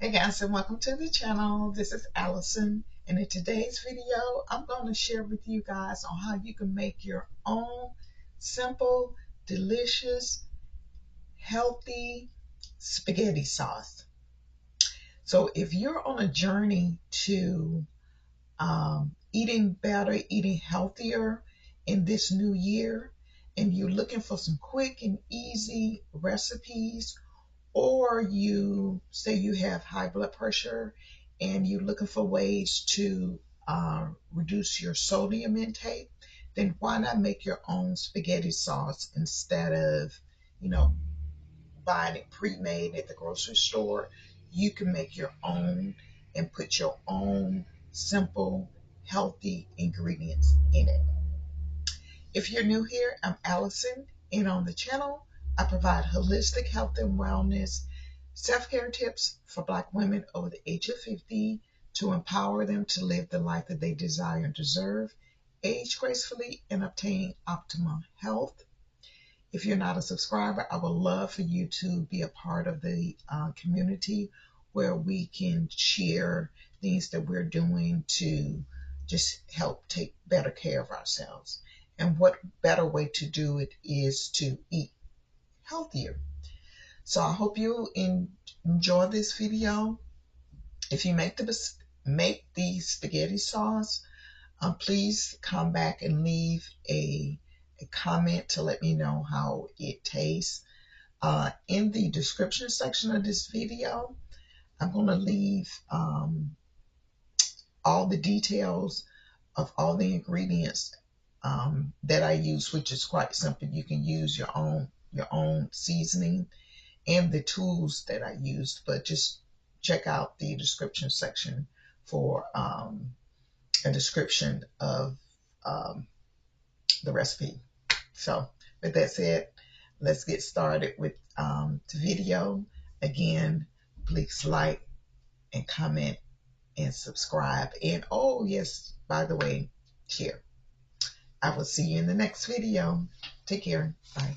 Hey guys, and welcome to the channel. This is Allison, and in today's video I'm going to share with you guys on how you can make your own simple, delicious, healthy spaghetti sauce. So if you're on a journey to eating better, eating healthier in this new year, and you're looking for some quick and easy recipes, or you say you have high blood pressure and you're looking for ways to reduce your sodium intake, then why not make your own spaghetti sauce instead of, you know, buying it pre-made at the grocery store? You can make your own and put your own simple, healthy ingredients in it. If you're new here, I'm Allison, and on the channel, I provide holistic health and wellness, self-care tips for Black women over the age of 50 to empower them to live the life that they desire and deserve, age gracefully, and obtain optimal health. If you're not a subscriber, I would love for you to be a part of the community where we can share things that we're doing to just help take better care of ourselves. And what better way to do it is to eat healthier. So I hope you enjoy this video. If you make the spaghetti sauce, please come back and leave a comment to let me know how it tastes. In the description section of this video, I'm going to leave all the details of all the ingredients that I use, which is quite simple. You can use your own seasoning and the tools that I used, but just check out the description section for a description of the recipe. So with that said, let's get started with the video. Again, please like and comment and subscribe. And oh yes, by the way, share. I will see you in the next video. Take care. Bye.